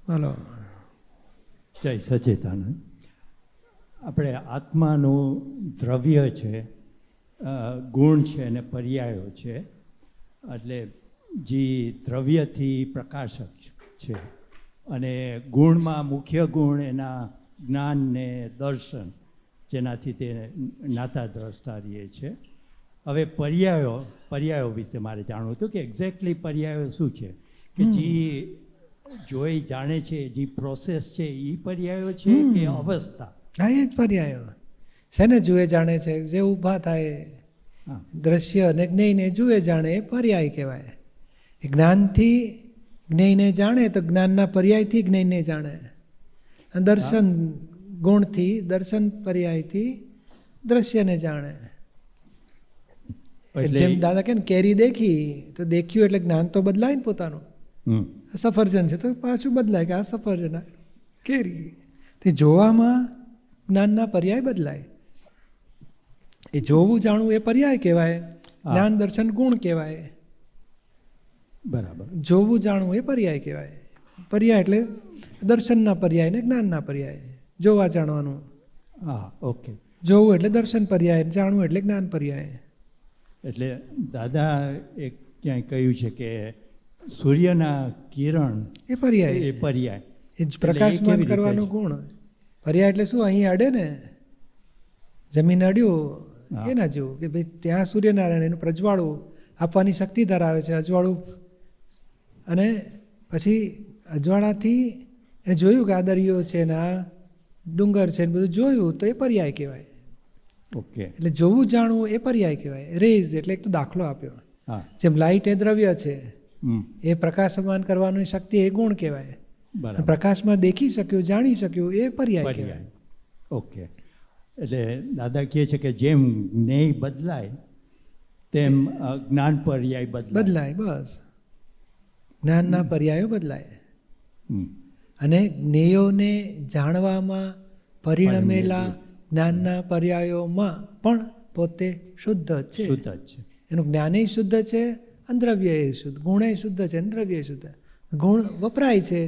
હાલો. જય સચેતાનંદ. આપણે આત્માનું દ્રવ્ય છે, ગુણ છે અને પર્યાયો છે. એટલે જે દ્રવ્યથી પ્રકાશક છે અને ગુણમાં મુખ્ય ગુણ એના જ્ઞાન ને દર્શન, જેનાથી તે જ્ઞાતા દ્રષ્ટા રહે છે. હવે પર્યાયો વિશે મારે જાણવું હતું કે એક્ઝેક્ટલી પર્યાયો શું છે, કે જે જોઈ જાણે છે, જે પ્રોસેસ છે એ પર્યાયો છે કે અવસ્થા? હા, એ જ પર્યાયો. શેને જુએ જાણે છે? જે ઊભા થાય દ્રશ્ય અને જ્ઞેયને જુએ જાણે એ પર્યાય કહેવાય. જ્ઞાનથી જ્ઞેયને જાણે તો જ્ઞાનના પર્યાયથી જ્ઞેયને જાણે. દર્શન ગુણથી દર્શન પર્યાયથી દ્રશ્યને જાણે. જેમ દાદા કે કેરી દેખી તો દેખ્યું એટલે જ્ઞાન તો બદલાય ને પોતાનું. સફરજન છે તો પાછું બદલાય કે આ સફરજન કેરી. તે જોવામાં જ્ઞાનના પર્યાય બદલાય. એ જોવું જાણવું એ પર્યાય કહેવાય. જ્ઞાન દર્શન ગુણ કહેવાય. બરાબર. જોવું જાણવું એ પર્યાય કહેવાય. પર્યાય એટલે દર્શનના પર્યાય ને જ્ઞાનના પર્યાય. જોવા જાણવાનું. હા, ઓકે. જોવું એટલે દર્શન પર્યાય, જાણવું એટલે જ્ઞાન પર્યાય. એટલે દાદા એક ક્યાંય કહ્યું છે કે સૂર્યના કિરણ એ પર્યાય, એ પર્યાય, એ પ્રકાશમાન કરવાનો ગુણ. પર્યાય એટલે શું? અહીં અડે ને, જમીન અડ્યું એના જેવું કે ભાઈ ત્યાં સૂર્યનારાયણ એનું પ્રજવાળું આપવાની શક્તિ ધરાવે છે. અજવાળું અને પછી અજવાળાથી એને જોયું કે આ દરિયો છે ને આ ડુંગર છે ને બધું જોયું તો એ પર્યાય કહેવાય. ઓકે. એટલે જોવું જાણવું એ પર્યાય કહેવાય. રેઝ એટલે એક તો દાખલો આપ્યો. જેમ લાઇટ એ દ્રવ્ય છે, એ પ્રકાશમાન કરવાની શક્તિ એ ગુણ કહેવાય. પ્રકાશમાં દેખી શક્યું, જાણી શક્યું એ પર્યાય કહેવાય. ઓકે. એટલે દાદા કહે છે કે જેમ જ્ઞેય બદલાય તેમ જ્ઞાન પર્યાય બદલાય. બસ, જ્ઞાનના પર્યાયો બદલાય. અને જ્ઞેયોને જાણવામાં પરિણમેલા જ્ઞાનના પર્યાયોમાં પણ પોતે શુદ્ધ છે. એનું જ્ઞાને શુદ્ધ છે અને દ્રવ્ય એ શુદ્ધ. ગુણે શુદ્ધ છે અને દ્રવ્ય શુદ્ધ. ગુણ વપરાય છે,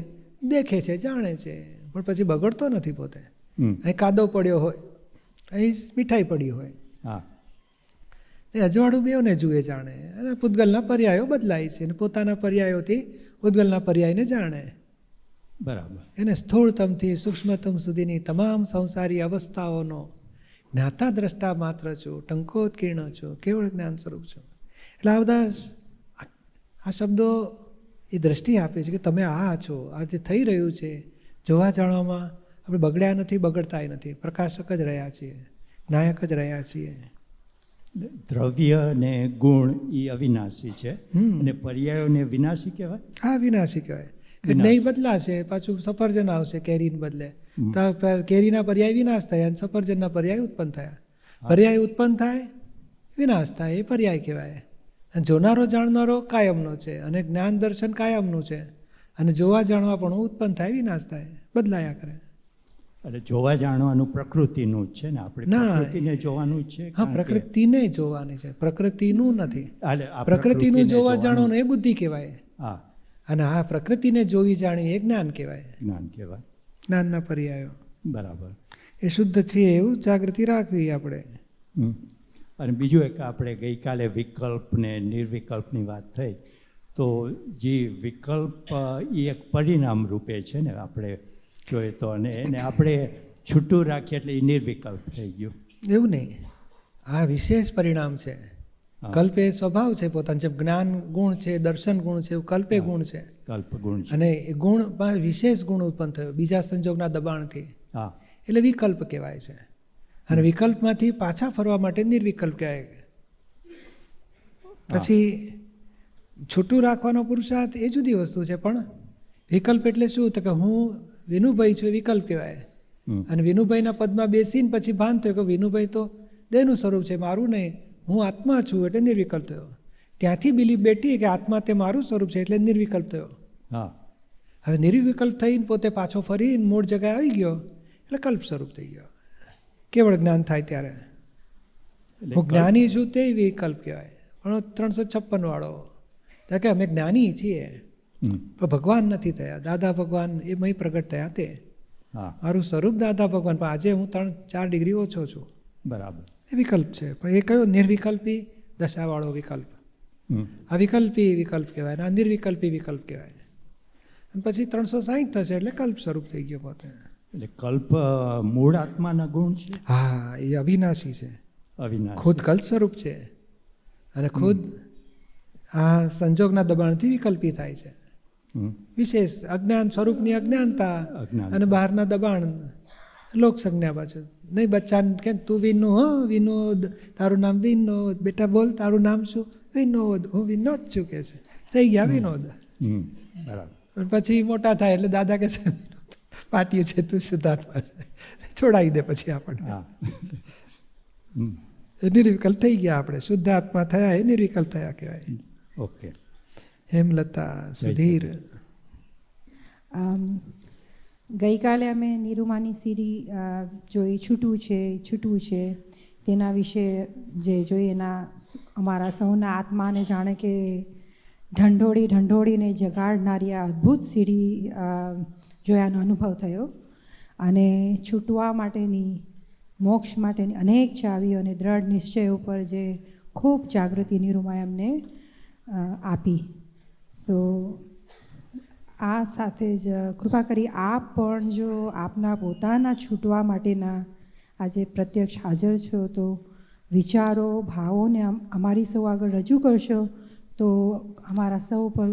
દેખે છે, જાણે છે, પણ પછી બગડતો નથી પોતે. અહીં કાદો પડ્યો હોય, અહીં મીઠાઈ પડી હોય, એ અજવાળું બેવને જુએ જાણે. અને પૂતગલના પર્યાયો બદલાય છે અને પોતાના પર્યાયોથી પૂતગલના પર્યાયને જાણે. બરાબર. એને સ્થૂળતમથી સૂક્ષ્મતમ સુધીની તમામ સંસારી અવસ્થાઓનો જ્ઞાતા દ્રષ્ટા માત્ર છું, ટંકોત્કીર્ણ છું, કેવળ જ્ઞાન સ્વરૂપ છું. એટલે આ બધા આ શબ્દો એ દ્રષ્ટિ આપે છે કે તમે આ છો, આ જે થઈ રહ્યું છે જોવા જાણવામાં આપણે બગડ્યા નથી, બગડતાય નથી, પ્રકાશક જ રહ્યા છીએ, નાયક જ રહ્યા છીએ. દ્રવ્ય ને ગુણ એ અવિનાશી છે અને પર્યાયોને વિનાશી કહેવાય. હા, વિનાશી કહેવાય. નહીં બદલાશે, પાછું સફરજન આવશે કેરીને બદલે, તો કેરીના પર્યાય વિનાશ થયા અને સફરજનના પર્યાય ઉત્પન્ન થયા. પર્યાય ઉત્પન્ન થાય, વિનાશ થાય, એ પર્યાય કહેવાય. અને જોનારો જાણનારો કાયમનો છે અને જ્ઞાન દર્શન કાયમનું છે. અને જોવા જાણવા પણ ઉત્પન્ન થાય, વિનાશ થાય, બદલાયા કરે. એટલે જોવા જાણવાનું પ્રકૃતિનું જ છે ને, આપણે પ્રકૃતિને જોવાનું જ છે. હા, પ્રકૃતિને જોવાની છે, પ્રકૃતિનું નથી. પ્રકૃતિનું જોવા જાણવાનું એ બુદ્ધિ કહેવાય. હા. અને આ પ્રકૃતિને જોવી જાણી એ જ્ઞાન કહેવાય. જ્ઞાન કહેવાય. જ્ઞાનના પર્યાયો. બરાબર. એ શુદ્ધ છે એવું જાગૃતિ રાખવી આપણે. અને બીજું એક, આપણે ગઈકાલે વિકલ્પ ને નિર્વિકલ્પની વાત થઈ, તો જે વિકલ્પ એ એક પરિણામ રૂપે છે ને, આપણે જોઈએ તો, અને એને આપણે છૂટું રાખીએ એટલે એ નિર્વિકલ્પ થઈ ગયું. એવું નહીં, આ વિશેષ પરિણામ છે. કલ્પ એ સ્વભાવ છે પોતાનો. જેમ જ્ઞાન ગુણ છે, દર્શન ગુણ છે, એવું કલ્પે ગુણ છે. કલ્પ ગુણ છે. અને એ ગુણ વિશેષ ગુણ ઉત્પન્ન થયો બીજા સંજોગના દબાણથી, એટલે વિકલ્પ કહેવાય છે. અને વિકલ્પમાંથી પાછા ફરવા માટે નિર્વિકલ્પ કહેવાય. પછી છૂટું રાખવાનો પુરુષાર્થ એ જુદી વસ્તુ છે. પણ વિકલ્પ એટલે શું? તો કે હું વિનુભાઈ છું, વિકલ્પ કહેવાય. અને વિનુભાઈના પદમાં બેસીને પછી ભાન થયું કે વિનુભાઈ તો દેહનું સ્વરૂપ છે, મારું નહીં, હું આત્મા છું, એટલે નિર્વિકલ્પ થયો. ત્યાંથી બિલીફ બેઠી કે આત્મા તે મારું સ્વરૂપ છે, એટલે નિર્વિકલ્પ થયો. હવે નિર્વિકલ્પ થઈને પોતે પાછો ફરીને મૂળ જગ્યાએ આવી ગયો, એટલે કલ્પ સ્વરૂપ થઈ ગયો. કેવળ જ્ઞાન થાય ત્યારે હું જ્ઞાની છું તે વિકલ્પ કહેવાય. પણ 356 વાળો કે અમે જ્ઞાની છીએ, પણ ભગવાન નથી થયા. દાદા ભગવાન એ મય પ્રગટ થયા તે. હા, મારું સ્વરૂપ દાદા ભગવાન, પણ આજે હું 3-4 ડિગ્રી ઓછો છું. બરાબર. એ વિકલ્પ છે, પણ એ કયો નિર્વિકલ્પી દશાવાળો વિકલ્પ. આ વિકલ્પી વિકલ્પ કહેવાય, આ નિર્વિકલ્પી વિકલ્પ કહેવાય. અને પછી 360 થશે એટલે કલ્પ સ્વરૂપ થઈ ગયો પોતે. એટલે કલ્પ મૂળ આત્માના ગુણ છે. હા, એ અવિનાશી છે, અવિનાશ ખુદ કલ્પ સ્વરૂપ છે, અને ખુદ આ સંજોગના દબાણથી વિકલ્પી થાય છે. વિશેષ અજ્ઞાન સ્વરૂપની અજ્ઞાનતા અને બહારના દબાણ લોક સંજ્ઞા પાછળ. નહીં બચ્ચાને કે તું વિનુ, હો વિનોદ, તારું નામ વિનોદ, બેટા બોલ તારું નામ શું? વિનોદ. હું વિનોદ છું કે છે, થઈ ગયા વિનોદ. બરાબર. પછી મોટા થાય એટલે દાદા કે છે પાટિયું છે, તું શુદ્ધાત્મા છે, છોડાવી દે પછી આપણને. નિર્વિકલ્પ થઈ ગયા આપણે, શુદ્ધ આત્મા થયા એ નિર્વિકલ્પ થયા કહેવાય. ઓકે. હેમલતા, સુધીર. ગઈકાલે અમે નિરૂમાની સીરી જોઈ, છૂટવું છે તેના વિશે જે જોઈ, એના અમારા સૌના આત્માને જાણે કે ઢંઢોળીને જગાડનારી આ અદ્ભુત સીડી જોયાનો અનુભવ થયો. અને છૂટવા માટેની, મોક્ષ માટેની અનેક ચાવીઓ અને દ્રઢ નિશ્ચય ઉપર જે ખૂબ જાગૃતિ નિરૂમાએ અમને આપી. તો આ સાથે જ કૃપા કરી આપ પણ જો આપના પોતાના છૂટવા માટેના આજે પ્રત્યક્ષ હાજર છો તો વિચારો, ભાવોને અમારી સૌ આગળ રજૂ કરશો તો અમારા સૌ પર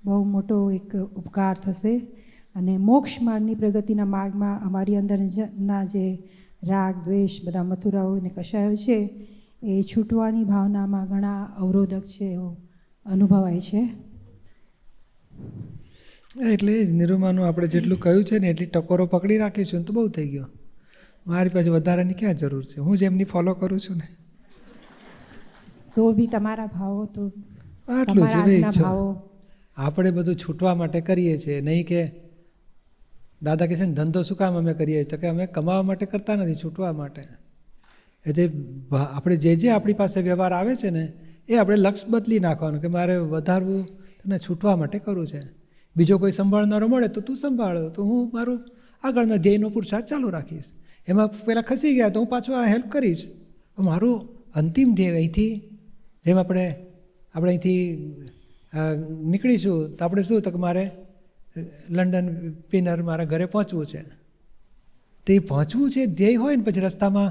બહુ મોટો એક ઉપકાર થશે. અને મોક્ષ માર્ગની પ્રગતિના માર્ગમાં અમારી અંદરના જે રાગ, દ્વેષ, બધા મથુરાઓ અને કશાયો છે એ છૂટવાની ભાવનામાં ઘણા અવરોધક છે એવો અનુભવાય છે. એટલે જ નિરૂમાનું આપણે જેટલું કહ્યું છે ને એટલી ટકોરો પકડી રાખીશું તો બહુ થઈ ગયો. મારી પાસે વધારાની ક્યાં જરૂર છે? હું જ એમની ફોલો કરું છું ને. તો બી તમારા ભાવો તો આટલું જ આજના ભાઈ. ભાવો આપણે બધું છૂટવા માટે કરીએ છીએ, નહીં કે દાદા કહે છે ને ધંધો શું કામ અમે કરીએ? તો કે અમે કમાવા માટે કરતા નથી, છૂટવા માટે. એ જે આપણે જે આપણી પાસે વ્યવહાર આવે છે ને એ આપણે લક્ષ બદલી નાખવાનું કે મારે વધારવું તને છૂટવા માટે કરવું છે. બીજો કોઈ સંભાળનારો મળે તો તું સંભાળો, તો હું મારું આગળના ધ્યેયનો પુરુષાર્થ ચાલુ રાખીશ. એમાં પહેલાં ખસી ગયા તો હું પાછું આ હેલ્પ કરીશ. મારું અંતિમ ધ્યેય અહીંથી, જેમ આપણે અહીંથી નીકળીશું તો આપણે શું તો કે મારે લંડન પિનર મારા ઘરે પહોંચવું છે. તો એ પહોંચવું છે ધ્યેય હોય ને પછી રસ્તામાં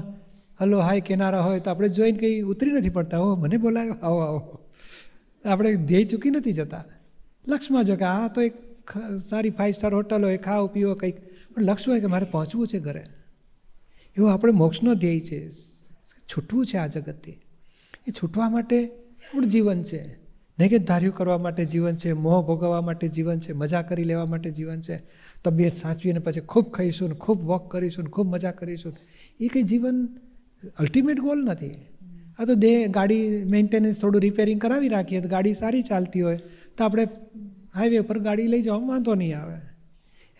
હલો હાય કેનારા હોય તો આપણે જોઈને કંઈ ઉતરી નથી પડતા. હો મને બોલાયો, આવો આવો. આપણે ધ્યેય ચૂકી નથી જતા. લક્ષમાં જો કે આ તો એક સારી 5 સ્ટાર હોટલ હોય, ખાઓ પીવો કંઈક, પણ લક્ષ હોય કે મારે પહોંચવું છે ઘરે. એવો આપણે મોક્ષનો ધ્યેય છે, છૂટવું છે આ જગતથી. એ છૂટવા માટે મૂળ જીવન છે, નહીં કે ધાર્યું કરવા માટે જીવન છે, મોહ ભોગવવા માટે જીવન છે, મજા કરી લેવા માટે જીવન છે, તબિયત સાચવીને પછી ખૂબ ખાઈશું ને ખૂબ વોક કરીશું ને ખૂબ મજા કરીશું. એ કંઈ જીવન અલ્ટિમેટ ગોલ નથી. આ તો ગાડી મેન્ટેનન્સ થોડું રિપેરિંગ કરાવી રાખીએ તો ગાડી સારી ચાલતી હોય તો આપણે હાઈવે પર ગાડી લઈ જવામાં વાંધો નહીં આવે.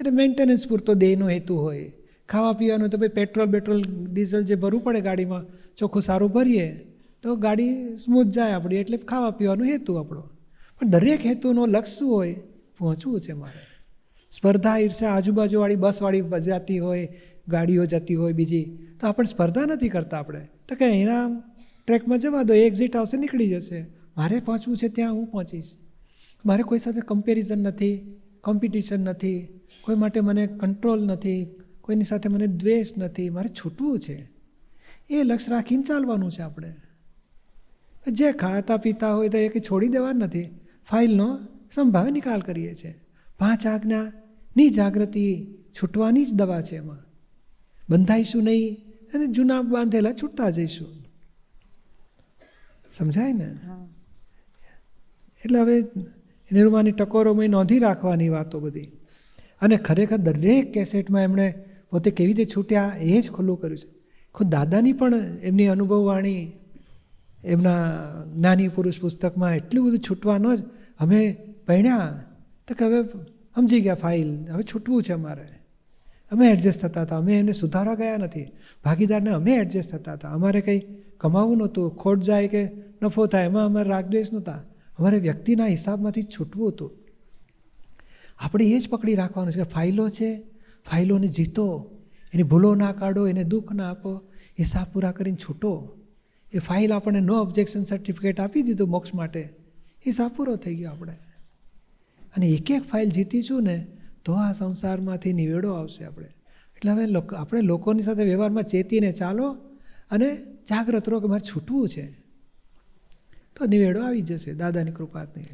એટલે મેન્ટેનન્સ પૂરતો દેહનો હેતુ હોય. ખાવા પીવાનું તો ભાઈ પેટ્રોલ ડીઝલ જે ભરવું પડે ગાડીમાં ચોખ્ખું સારું ભરીએ તો ગાડી સ્મૂથ જાય આપણી, એટલે ખાવા પીવાનું હેતુ આપણો. પણ દરેક હેતુનો લક્ષ્ય શું હોય? પહોંચવું છે મારે. સ્પર્ધા, ઈર્ષા, આજુબાજુવાળી બસવાળી જતી હોય, ગાડીઓ જતી હોય બીજી, તો આપણે સ્પર્ધા નથી કરતા. આપણે તો કે એના ટ્રેકમાં જવા દો, એક્ઝિટ આવશે નીકળી જશે. મારે પહોંચવું છે ત્યાં હું પહોંચીશ. મારે કોઈ સાથે કમ્પેરિઝન નથી, કોમ્પિટિશન નથી, કોઈ માટે મને કંટ્રોલ નથી, કોઈની સાથે મને દ્વેષ નથી. મારે છૂટવું છે. એ લક્ષ્ય રાખીને ચાલવાનું છે આપણે. જે ખાતા પીતા હોય તો એ કંઈ છોડી દેવા નથી, ફાઇલનો સંભાવે નિકાલ કરીએ છીએ. 5 આજ્ઞાની જાગૃતિ છૂટવાની જ દવા છે. એમાં બંધાઈશું નહીં અને જૂના બાંધેલા છૂટતા જઈશું. સમજાય ને? એટલે હવે નિર્માની ટકોરોમાં નોંધી રાખવાની વાતો બધી. અને ખરેખર દરેક કેસેટમાં એમણે પોતે કેવી રીતે છૂટ્યા એ જ ખુલ્લું કર્યું છે. ખુદ દાદાની પણ એમની અનુભવવાણી એમના જ્ઞાની પુરુષ પુસ્તકમાં એટલું બધું છૂટવાનું જ. અમે ભણ્યા તો કે હવે સમજી ગયા ફાઇલ, હવે છૂટવું છે અમારે. અમે એડજસ્ટ થતા હતા, અમે એને સુધારવા ગયા નથી. ભાગીદારને અમે એડજસ્ટ થતા હતા. અમારે કંઈ કમાવું નહોતું, ખોટ જાય કે નફો થાય એમાં અમારે રાગદ્વેષ નહોતા. અમારે વ્યક્તિના હિસાબમાંથી છૂટવું હતું. આપણે એ જ પકડી રાખવાનું છે કે ફાઇલો છે, ફાઇલોને જીતો, એની ભૂલો ના કાઢો, એને દુઃખ ના આપો, હિસાબ પૂરા કરીને છૂટો. એ ફાઇલ આપણને નો ઓબ્જેક્શન સર્ટિફિકેટ આપી દીધું મોક્ષ માટે, હિસાબ પૂરો થઈ ગયો આપણે. અને એક એક ફાઇલ જીતીશું ને તો આ સંસારમાંથી નિવેડો આવશે આપણે. એટલે હવે આપણે લોકોની સાથે વ્યવહારમાં ચેતીને ચાલો અને જાગ્રત રહો કે મારે છૂટવું છે, તો નિવેડો આવી જશે દાદાની કૃપાથી.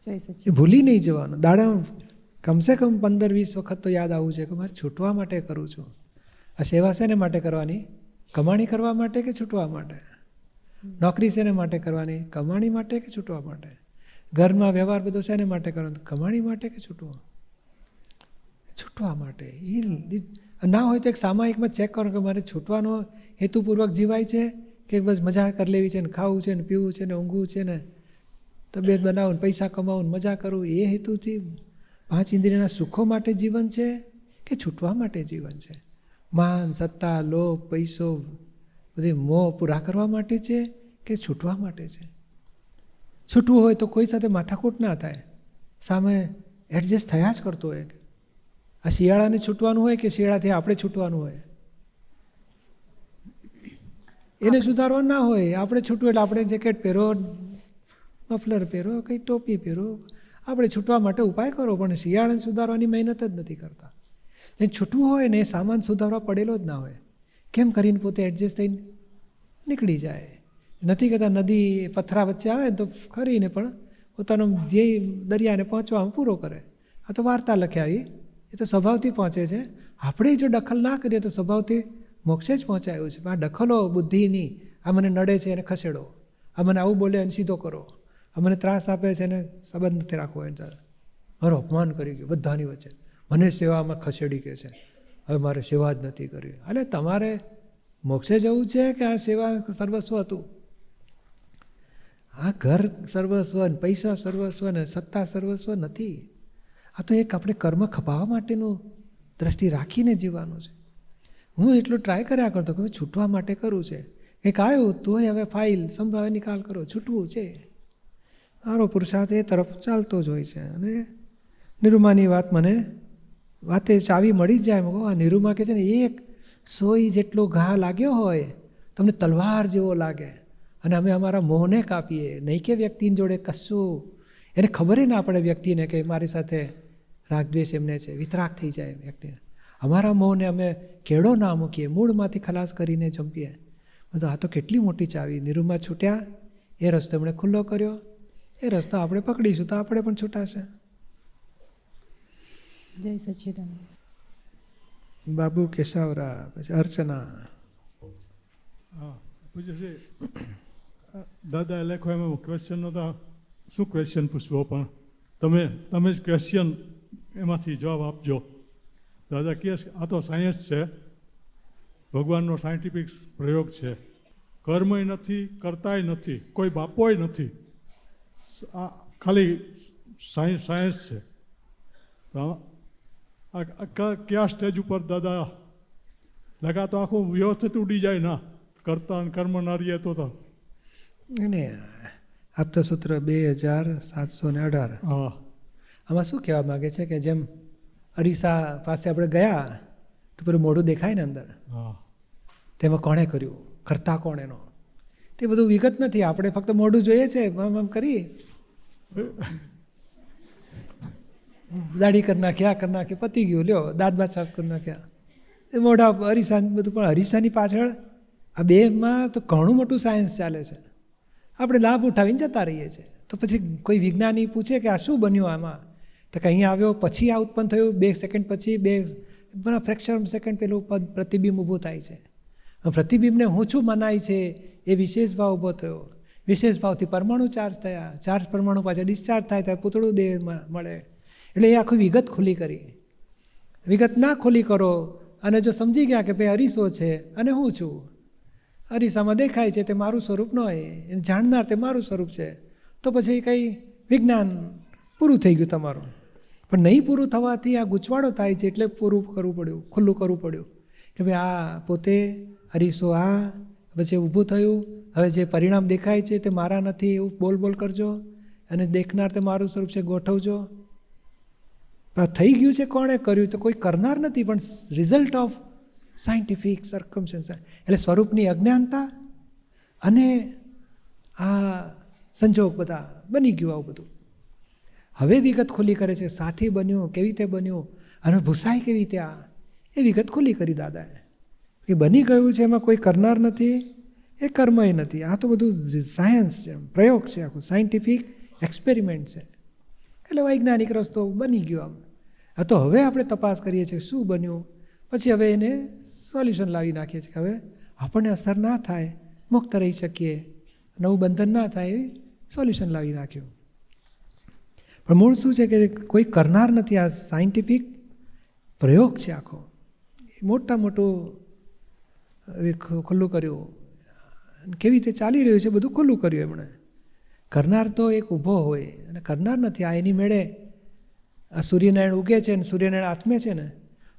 જય એ સચિદાનંદ. ભૂલી નહીં જવાનું. દાડા કમસે કમ 15-20 વખત તો યાદ આવવું છે કે મારે છૂટવા માટે કરું છું. આ સેવા શેને માટે કરવાની? કમાણી કરવા માટે કે છૂટવા માટે? નોકરી શેને માટે કરવાની? કમાણી માટે કે છૂટવા માટે? ઘરમાં વ્યવહાર બધો શેને માટે કરવાનો? કમાણી માટે કે છૂટવા? છૂટવા માટે. એ ના હોય તો એક સામાયિકમાં ચેક કરો કે મારે છૂટવાનો હેતુપૂર્વક જીવાય છે કે બસ મજા કરી લેવી છે ને, ખાવું છે ને, પીવું છે ને, ઊંઘવું છે ને, તબિયત બનાવું ને, પૈસા કમાવું ને, મજા કરવું, એ હેતુથી 5 ઇન્દ્રિયના સુખો માટે જીવન છે કે છૂટવા માટે જીવન છે? માન, સત્તા, લોભ, પૈસો, બધી મોહ પૂરા કરવા માટે છે કે છૂટવા માટે છે? છૂટવું હોય તો કોઈ સાથે માથાકૂટ ના થાય, સામે એડજસ્ટ થયા જ કરતો હોય. આ શિયાળાને છૂટવાનું હોય કે શિયાળાથી આપણે છૂટવાનું હોય? એને સુધારવા ના હોય, આપણે છૂટવું એટલે આપણે જેકેટ પહેરો, મફલર પહેરો, કંઈ ટોપી પહેરો, આપણે છૂટવા માટે ઉપાય કરો, પણ શિયાળાને સુધારવાની મહેનત જ નથી કરતા. એ છૂટવું હોય ને એ સામાન સુધારવા પડેલો જ ના હોય, કેમ કરીને પોતે એડજસ્ટ થઈને નીકળી જાય. નથી કહેતા નદી પથરા વચ્ચે આવે ને તો ખરીને પણ પોતાનો ધ્યેય દરિયાને પહોંચવામાં પૂરો કરે. આ તો વાર્તા લખ્યા, એ તો સ્વભાવથી પહોંચે છે. આપણે જો દખલ ના કરીએ તો સ્વભાવથી મોક્ષે જ પહોંચાયું છે. આ દખલો બુદ્ધિની, આ મને નડે છે એને ખસેડો, આ મને આવું બોલે એને સીધો કરો, આ મને ત્રાસ આપે છે એને સંબંધ નથી રાખવો, એને મારું અપમાન કરી ગયું બધાની વચ્ચે, મને સેવામાં ખસેડી કે છે, હવે મારે સેવા જ નથી કરવી. એટલે તમારે મોક્ષે જવું છે કે આ સેવા સર્વસ્વ હતું? આ ઘર સર્વસ્વ ને, પૈસા સર્વસ્વ ને, સત્તા સર્વસ્વ નથી. આ તો એક આપણે કર્મ ખપાવવા માટેનું દ્રષ્ટિ રાખીને જીવવાનું છે. હું એટલું ટ્રાય કર્યા કરતો કે છૂટવા માટે કરવું છે. કંઈક આવ્યું તોય હવે ફાઇલ સંભાવે નિકાલ કરો, છૂટવું છે. મારો પુરુષાર્થ એ તરફ ચાલતો જ હોય છે. અને નિરૂમાની વાત મને વાતે ચાવી મળી જ જાય. આ નિરૂમા કહે છે ને, એક સોય જેટલો ઘા લાગ્યો હોય તમને તલવાર જેવો લાગે, અને અમે અમારા મોહને કાપીએ, નહીં કે વ્યક્તિની જોડે કશું એને ખબર ના પડે વ્યક્તિને કે મારી સાથે રાગદ્વેષ એમને છે, વિતરાગ થઈ જાય વ્યક્તિને. અમારા મોહને અમે કેળો ના મૂકીએ, મૂળમાંથી ખલાસ કરીને જંપીએ. બધું આ તો કેટલી મોટી ચાવી. નિરૂમા છૂટ્યા, એ રસ્તો એમણે ખુલ્લો કર્યો, એ રસ્તો આપણે પકડીશું તો આપણે પણ છૂટાશે. જય સચિદાનંદ. બાબુ કેશાવરા, પછી અર્ચના. હા પૂછે દાદા લખો એમાં ક્વેશ્ચન નહોતા, શું ક્વેશ્ચન પૂછવો, પણ તમે જ ક્વેશ્ચન એમાંથી જવાબ આપજો. દાદા કહે છે આ તો સાયન્સ છે, ભગવાનનો સાયન્ટિફિક પ્રયોગ છે, કર્મય નથી, કરતાય નથી, કોઈ બાપોય નથી, આ ખાલી સાયન્સ છે. તો કયા સ્ટેજ ઉપર દાદા લગા તો આખું વ્યવસ્થિત ઉડી જાય ના, કરતા કર્મ ના રહીએ તો એને આપતા સૂત્ર 2718. હા, આમાં શું કહેવા માગે છે કે જેમ અરીસા પાસે આપણે ગયા તો પેલું મોઢું દેખાય ને અંદર, હા, તેમાં કોણે કર્યું, કરતા કોણ એનો, તે બધું વિગત નથી. આપણે ફક્ત મોઢું જોઈએ છે, આમ કરી દાઢી કરી નાખ્યા, કરી નાખી, પતી ગયું, લ્યો દાંત બાત સાફ કરી નાખ્યા, એ મોઢા અરીસા બધું. પણ અરીસાની પાછળ આ બેમાં તો ઘણું મોટું સાયન્સ ચાલે છે. આપણે લાભ ઉઠાવીને જતા રહીએ છીએ. તો પછી કોઈ વિજ્ઞાની પૂછે કે આ શું બન્યું આમાં, તો કે અહીંયા આવ્યો પછી આ ઉત્પન્ન થયું, 2 સેકન્ડ પછી, 2 ફ્રેક્શન સેકન્ડ પેલું પ્રતિબિંબ ઊભું થાય છે. પ્રતિબિંબને હું શું મનાય છે, એ વિશેષ ભાવ ઊભો થયો, વિશેષ ભાવથી પરમાણુ ચાર્જ થયા, ચાર્જ પરમાણુ પાછા ડિસ્ચાર્જ થાય ત્યારે પૂતળું દેહમાં મળે. એટલે એ આખી વિગત ખુલ્લી કરી. વિગત ના ખુલ્લી કરો અને જો સમજી ગયા કે ભાઈ અરીસો છે અને હું છું, અરીસામાં દેખાય છે તે મારું સ્વરૂપ ન હોય, જાણનાર તે મારું સ્વરૂપ છે, તો પછી કંઈ વિજ્ઞાન પૂરું થઈ ગયું તમારું. પણ નહીં પૂરું થવાથી આ ગૂંચવાડો થાય છે, એટલે પૂરું કરવું પડ્યું, ખુલ્લું કરવું પડ્યું કે ભાઈ આ પોતે અરીસો, આ પછી ઊભું થયું, હવે જે પરિણામ દેખાય છે તે મારા નથી એવું બોલ કરજો, અને દેખનાર તે મારું સ્વરૂપ છે ગોઠવજો. આ થઈ ગયું છે કોણે કર્યું તો કોઈ કરનાર નથી, પણ રિઝલ્ટ ઓફ સાયન્ટિફિક સર્કમસ્ટન્સ, એટલે સ્વરૂપની અજ્ઞાનતા અને આ સંજોગ બધા બની ગયું આવું બધું. હવે વિગત ખુલ્લી કરે છે, સાથી બન્યું કેવી રીતે બન્યું અને ભૂસાય કેવી રીતે, આ એ વિગત ખુલ્લી કરી દાદાએ કે બની ગયું છે, એમાં કોઈ કરનાર નથી, એ કર્મય નથી. આ તો બધું સાયન્સ છે, પ્રયોગ છે, આખું સાયન્ટિફિક એક્સપેરિમેન્ટ છે. એટલે વૈજ્ઞાનિક રસ્તો બની ગયો આમ. આ તો હવે આપણે તપાસ કરીએ છીએ શું બન્યું, પછી હવે એને સોલ્યુશન લાવી નાખીએ છીએ કે હવે આપણને અસર ના થાય, મુક્ત રહી શકીએ, નવું બંધન ના થાય, એવી સોલ્યુશન લાવી નાખ્યું. પણ મૂળ શું છે કે કોઈ કરનાર નથી. આ સાયન્ટિફિક પ્રયોગ છે આખો, મોટા મોટું ખુલ્લું કર્યું, કેવી રીતે ચાલી રહ્યું છે બધું ખુલ્લું કર્યું એમણે. કરનાર તો એક ઊભો હોય અને કરનાર નથી. આ એની મેળે આ સૂર્યનારાયણ ઉગે છે ને સૂર્યનારાયણ આત્મે છે ને,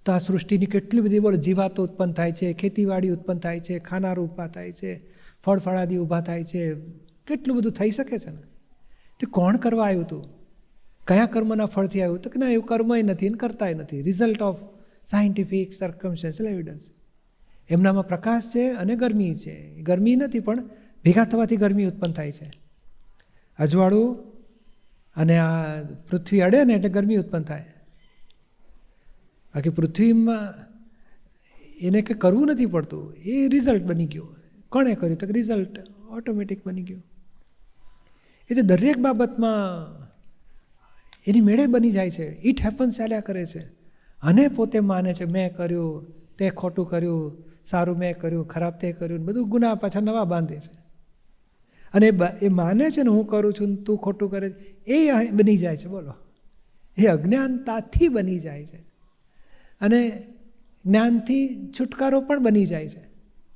તો આ સૃષ્ટિની કેટલી બધી બોલો જીવાતો ઉત્પન્ન થાય છે, ખેતીવાડી ઉત્પન્ન થાય છે, ખાનાર ઊભા થાય છે, ફળફળાદી ઊભા થાય છે, કેટલું બધું થઈ શકે છે ને. તે કોણ કરવા આવ્યું હતું, કયા કર્મના ફળથી આવ્યું? તો કે ના, એવું કર્મય નથી અને કરતાય નથી. Result of scientific circumstantial evidence. એમનામાં પ્રકાશ છે અને ગરમી છે. ગરમી નથી પણ ભેગા થવાથી ગરમી ઉત્પન્ન થાય છે. અજવાળું અને આ પૃથ્વી અડે ને એટલે ગરમી ઉત્પન્ન થાય. બાકી પૃથ્વીમાં એને કંઈ કરવું નથી પડતું, એ રિઝલ્ટ બની ગયું. કોણે કર્યું? તો રિઝલ્ટ ઓટોમેટિક બની ગયું. એ તો દરેક બાબતમાં એની મેળે બની જાય છે. ઇટ હેપન્સ ચાલ્યા કરે છે. અને પોતે માને છે મેં કર્યું, તે ખોટું કર્યું, સારું મેં કર્યું, ખરાબ તે કર્યું, બધું ગુના પાછા નવા બાંધે છે. અને એ માને છે ને હું કરું છું, તું ખોટું કરે, એ બની જાય છે. બોલો, એ અજ્ઞાનતાથી બની જાય છે. અને જ્ઞાનથી છુટકારો પણ બની જાય છે.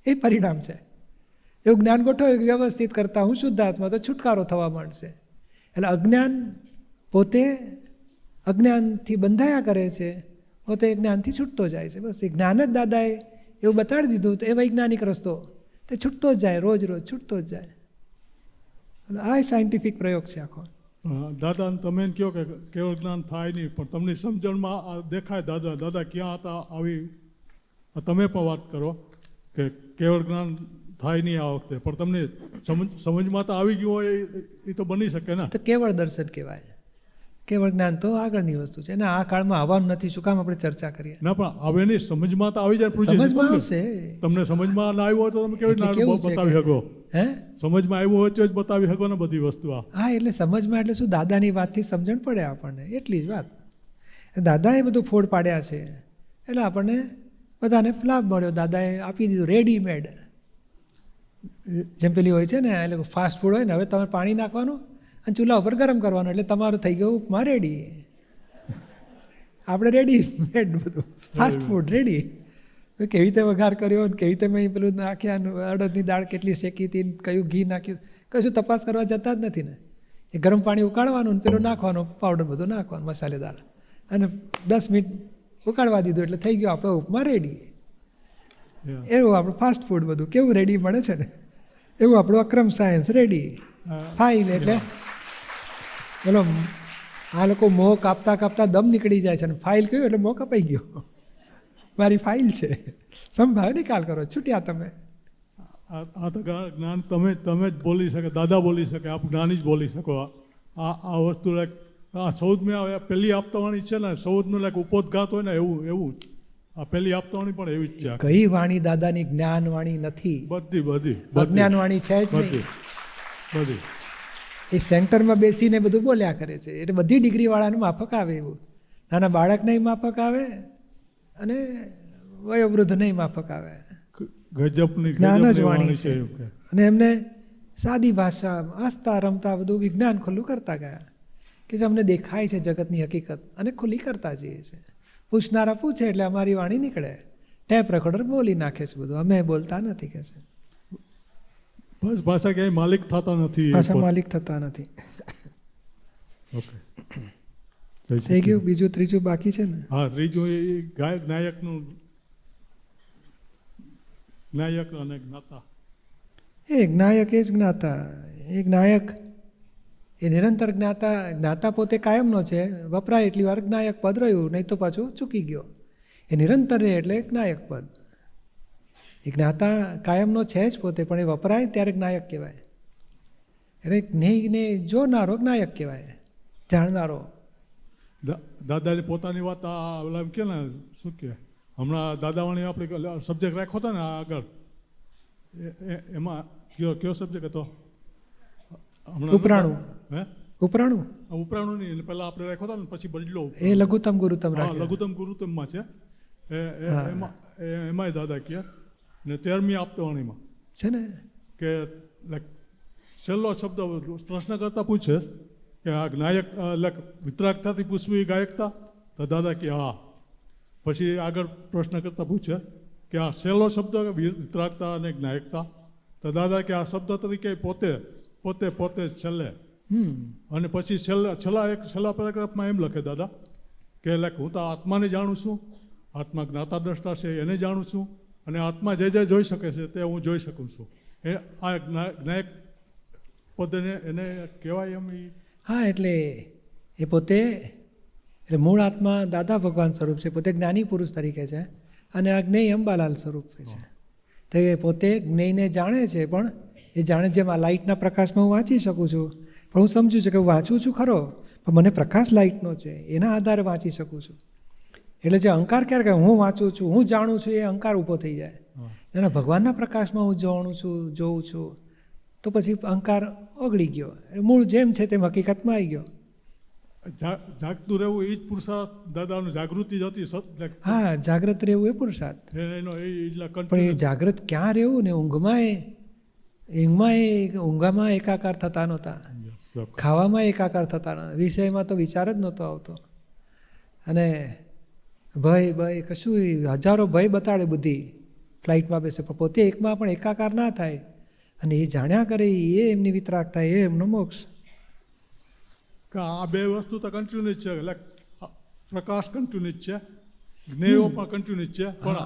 એ પરિણામ છે. એવું જ્ઞાન ગોઠવ્યું વ્યવસ્થિત કરતા હું શુદ્ધાત્મા, તો છુટકારો થવા માંડશે. એટલે અજ્ઞાન પોતે અજ્ઞાનથી બંધાયા કરે છે, પોતે જ્ઞાનથી છૂટતો જાય છે. બસ એ જ્ઞાન જ દાદાએ એવું બતાડી દીધું, તો એ વૈજ્ઞાનિક રસ્તો તે છૂટતો જ જાય, રોજ રોજ છૂટતો જ જાય. એટલે આ સાયન્ટિફિક પ્રયોગ છે આખો. દાદા તમે એમ કહો કે કેવળ જ્ઞાન થાય નહીં, પણ તમને સમજણમાં દેખાય દાદા ક્યાં હતા આવી, તમે પણ વાત કરો કે કેવળ જ્ઞાન થાય નહીં આ વખતે, પણ તમને સમજમાં તો આવી ગયું હોય એ તો બની શકે ને. તો કેવળ દર્શન કહેવાય. કેવળ જ્ઞાન તો આગળની વસ્તુ છે ને, આ કાળમાં આવવાનું નથી. શું કામ આપણે ચર્ચા કરીએ? ના, પણ હવે નહીં, સમજમાં તો આવી જાય. સમજમાં આવશે. તમને સમજમાં ના આવ્યું હોય તો તમે કેવી રીતે બતાવી શકો? હે, સમજમાં આવ્યું હોય તો જ બતાવી શકો ને બધી વસ્તુ. હા, એટલે સમજમાં એટલે શું, દાદાની વાતથી સમજણ પડે આપણને, એટલી જ વાત. દાદાએ બધું ફોડ પાડ્યા છે એટલે આપણને બધાને લાભ મળ્યો. દાદાએ આપી દીધું રેડીમેડ. જેમ પેલી હોય છે ને, એટલે ફાસ્ટ ફૂડ હોય ને, હવે તમારે પાણી નાખવાનું અને ચૂલા ઉપર ગરમ કરવાનું, એટલે તમારું થઈ ગયું ઉપમા રેડી. આપણે રેડીમેડ બધું ફાસ્ટ ફૂડ રેડી. કેવી રીતે વઘાર કર્યો ને કેવી રીતે મેં પેલું નાખ્યા, અડદની દાળ કેટલી શેકી હતી, કયું ઘી નાખ્યું, કશું તપાસ કરવા જતા જ નથી ને. એ ગરમ પાણી ઉકાળવાનું ને પેલું નાખવાનું, પાવડર બધું નાખવાનું મસાલેદાર, અને 10 મિનિટ ઉકાળવા દીધું એટલે થઈ ગયો આપણો ઉપમા રેડી. એવું આપણું ફાસ્ટ ફૂડ બધું કેવું રેડી મળે છે ને, એવું આપણું અક્રમ સાયન્સ રેડી. ફાઇલ એટલે બોલો, આ લોકો મોં કાપતા કાપતા દમ નીકળી જાય છે, અને ફાઇલ કહ્યું એટલે મોં કપાઈ ગયો. મારી ફાઇલ છે, સંભાવ નિકાલ કરો, છૂટ્યા તમે. આ તો જ્ઞાન તમે જ બોલી શકે, દાદા બોલી શકે, આપ જ્ઞાની જ બોલી શકો. આ વસ્તુ લાઈક આ સૌદમાં પહેલી આપતાવાણી છે ને, સૌદનું લાઈક ઉપોદઘાત હોય ને, એવું જ આ પહેલી આપતાવાણી પણ એવી જ છે. કઈ વાણી દાદાની જ્ઞાન વાણી નથી? બધી અજ્ઞાન વાણી છે જ નહીં. બધી એ સેન્ટરમાં બેસીને બધું બોલ્યા કરે છે, એટલે બધી ડિગ્રીવાળાનું માફક આવે. એવું નાના બાળકને માફક આવે અને વયોવૃદ્ધને માફક આવે. ગજબની જ્ઞાન જ વાણી છે. અને એમને સાદી ભાષા હસતા રમતા બધું વિજ્ઞાન ખુલ્લું કરતા ગયા કે જે અમને દેખાય છે જગતની હકીકત, અને ખુલ્લી કરતા જઈએ છે. પૂછનારા પૂછે એટલે અમારી વાણી નીકળે. ટેપ રેકોર્ડર બોલી નાખે છે બધું, અમે બોલતા નથી કે છે. બસ ભાષા ક્યાંય માલિક થતા નથી, ભાષા માલિક થતા નથી. ઓકે, થઈ ગયું. બીજું ત્રીજું બાકી છે ને? હા, ત્રીજું એ નાયકનું નાયક અને જ્ઞાતા. એ નાયક એ જ જ્ઞાતા. એક નાયક એ નિરંતર જ્ઞાતા પોતે કાયમનો છે, વપરાય એટલી વાર જ્ઞાયક પદ રહ્યું, નહીં તો પાછું ચૂકી ગયો. એ નિરંતર રહે એટલે જ્ઞાયક પદ. એ જ્ઞાતા કાયમનો છે જ પોતે, પણ એ વપરાય ત્યારે જ્ઞાયક કહેવાય. એટલે જ્ઞેયને જોનારો જ્ઞાયક કહેવાય, જાણનારો. દાદાની પોતાની વાત આ ઓલા એમ કે ને શું કે હમણાં દાદાવાણી આપણે સબ્જેક્ટ રાખ્યો હતો ને આગળ એમાં કયો સબ્જેક્ટ હતો ઉપરાણું. હે ઉપરાણું ઉપરાણું નહીં પહેલાં આપણે રાખ્યો હતો ને પછી બદલો એ લઘુત્તમ ગુરુત્તમ હા રાખ્યો. લઘુત્તમ ગુરુત્તમમાં છે એમાંય દાદા કહે ને 13મી આપતાવાણીમાં છે ને કે છેલ્લો શબ્દ પ્રશ્ન કરતા પૂછે કે આ જ્ઞાયક વિતરાગતાથી પૂછવું એ ગાયકતા, તો દાદા કે હા. પછી આગળ પ્રશ્ન કરતા પૂછે કે આ છેલ્લો શબ્દ વિતરાગતા અને જ્ઞાયકતા, તો દાદા કે આ શબ્દ તરીકે પોતે પોતે પોતે છેલ્લે. અને પછી છેલ્લા પેરેગ્રાફમાં એમ લખે દાદા કે હું તો આત્માને જાણું છું, આત્મા જ્ઞાતા દ્રષ્ટા છે એને જાણું છું, અને આત્મા જે જોઈ શકે છે તે હું જોઈ શકું છું. એ આ જ્ઞાયક પદને એને કહેવાય એમ. હા, એટલે એ પોતે એટલે મૂળ આત્મા દાદા ભગવાન સ્વરૂપ છે, પોતે જ્ઞાની પુરુષ તરીકે છે, અને આ જ્ઞેય અંબાલાલ સ્વરૂપ છે. તો એ પોતે જ્ઞેયને જાણે છે, પણ એ જાણે જેમ આ લાઇટના પ્રકાશમાં હું વાંચી શકું છું, પણ હું સમજું છું કે હું વાંચું છું ખરો, પણ મને પ્રકાશ લાઇટનો છે એના આધારે વાંચી શકું છું. એટલે જે અહંકાર ક્યારે હું વાંચું છું, હું જાણું છું, એ અહંકાર ઊભો થઈ જાય. એના ભગવાનના પ્રકાશમાં હું જાણું છું, જોઉં છું, તો પછી અહંકાર ઓગળી ગયો, મૂળ જેમ છે તેમ હકીકતમાં આવી ગયો. જાગતું રહેવું એ જ પુરુષાર્થ દાદાનું, જાગૃતિ જ હતી. હા, જાગ્રત રહેવું એ પુરુષાર્થ. પણ એ જાગ્રત ક્યાં રહેવું ને ઊંઘમાં એકાકાર થતા નહોતા, ખાવામાં એકાકાર થતા નહોતા, વિષયમાં તો વિચાર જ નહોતો આવતો. અને ભય કશું હજારો ભય બતાડે બુદ્ધિ ફ્લાઇટમાં બેસે, પણ પોતે એકમાં પણ એકાકાર ના થાય, અને એ જાણ્યા કરે એ એમની વિતરાગ થાય, એ એમનો મોક્ષ. આ બે વસ્તુ તો કન્ટિન્યુઅસ છે, એટલે પ્રકાશ કન્ટિન્યુઅસ છે, જ્ઞેયો પણ કન્ટિન્યુઅસ છે, પણ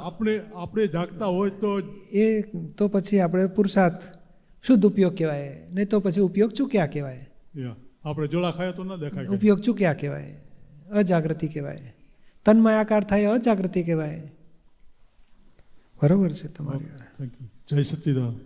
આપણે જાગતા હોય તો એ તો પછી આપણે પુરુષાર્થ શુદ્ધ ઉપયોગ કહેવાય, નહીં તો પછી ઉપયોગ ચૂક્યા કહેવાય. આપણે જોડા ખાય તો ન દેખાય, ઉપયોગ ચૂક્યા કહેવાય, અજાગૃતિ કહેવાય. તન્મયાકાર થાય અજાગૃતિ કહેવાય. બરોબર છે તમારી. જય સચ્ચિદાનંદ.